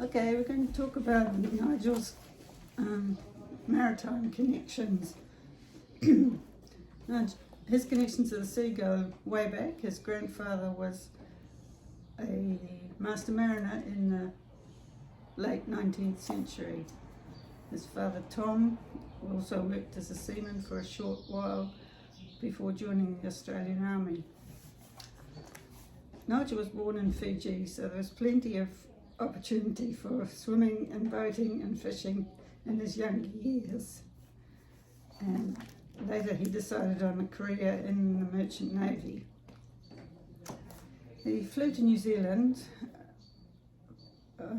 Okay, we're going to talk about Nigel's maritime connections. Now, his connections to the sea go way back. His grandfather was a master mariner in the late 19th century. His father Tom also worked as a seaman for a short while before joining the Australian Army. Nigel was born in Fiji, so there was plenty of opportunity for swimming and boating and fishing in his younger years. And later he decided on a career in the Merchant Navy. He flew to New Zealand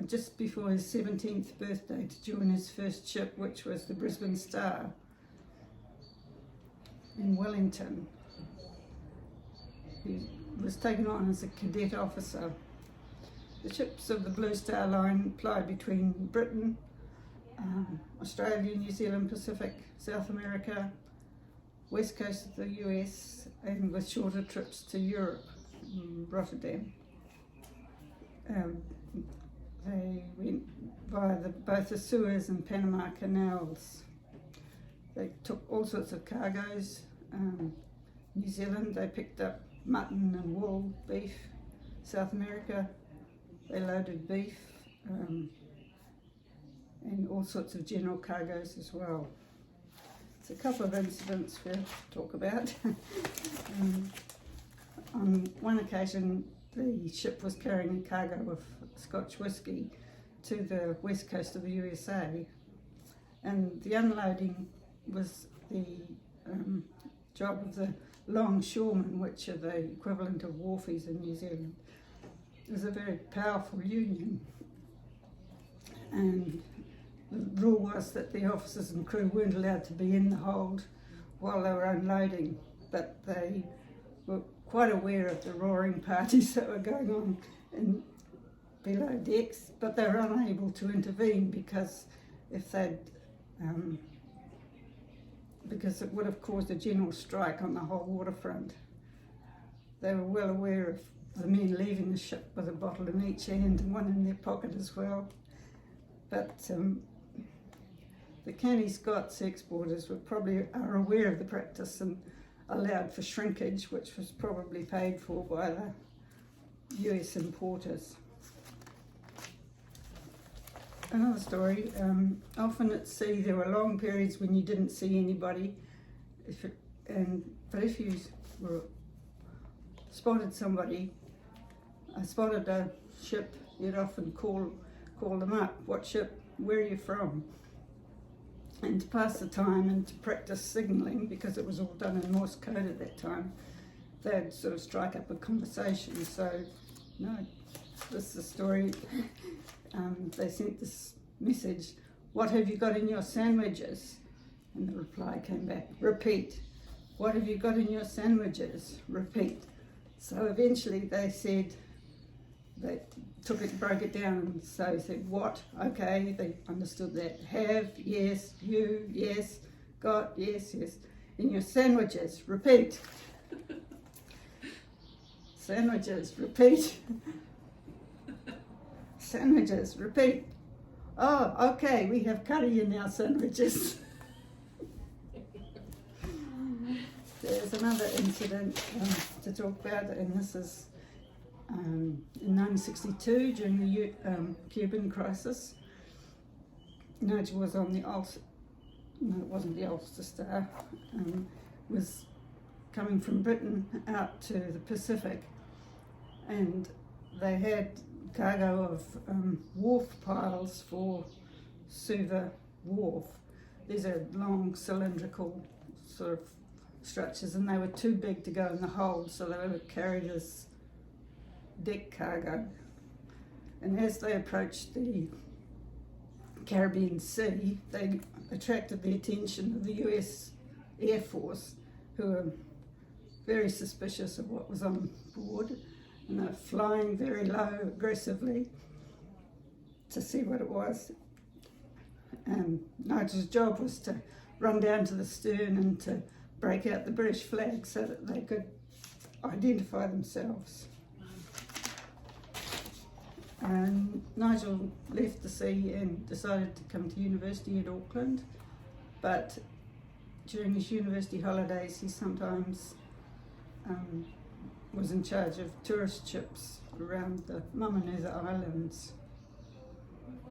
just before his 17th birthday to join his first ship, which was the Brisbane Star in Wellington. He was taken on as a cadet officer. The ships of the Blue Star Line plied between Britain, Australia, New Zealand, Pacific, South America, west coast of the US, and with shorter trips to Europe, Rotterdam. They went via both the Suez and Panama canals. They took all sorts of cargoes. New Zealand, they picked up mutton and wool, beef. South America, they loaded beef and all sorts of general cargoes as well. There's a couple of incidents we'll talk about. On one occasion, the ship was carrying a cargo of Scotch whisky to the west coast of the USA, and the unloading was the job of the longshoremen, which are the equivalent of wharfies in New Zealand. It was a very powerful union, and the rule was that the officers and crew weren't allowed to be in the hold while they were unloading, but they were quite aware of the roaring parties that were going on in below decks, but they were unable to intervene because because it would have caused a general strike on the whole waterfront. They were well aware of the men leaving the ship with a bottle in each hand and one in their pocket as well. But the canny Scots exporters are aware of the practice and allowed for shrinkage, which was probably paid for by the US importers. Another story, often at sea there were long periods when you didn't see anybody, but if you spotted a ship, you'd often call them up. What ship? Where are you from? And to pass the time and to practice signalling, because it was all done in Morse code at that time, they'd sort of strike up a conversation. So, no, this is a story. They sent this message, "What have you got in your sandwiches?" And the reply came back, "Repeat. What have you got in your sandwiches?" Repeat. So eventually they broke it down, and so said, "What?" Okay, they understood that. "Have," yes. "You," yes. "Got," yes, yes. "In your sandwiches." Repeat. Sandwiches, repeat. Sandwiches, repeat. "Oh, okay, we have curry in our sandwiches." There's another incident to talk about, and this is in 1962 during the Cuban crisis. Nigel was on it wasn't the Ulster Star, was coming from Britain out to the Pacific, and they had cargo of wharf piles for Suva Wharf. These are long cylindrical sort of structures, and they were too big to go in the hold, so they were carried as deck cargo. And as they approached the Caribbean Sea, they attracted the attention of the US Air Force, who were very suspicious of what was on board, and they were flying very low aggressively to see what it was. And Nigel's job was to run down to the stern and to break out the British flag so that they could identify themselves. And Nigel left the sea and decided to come to university at Auckland, but during his university holidays he sometimes was in charge of tourist ships around the Mamanusa Islands.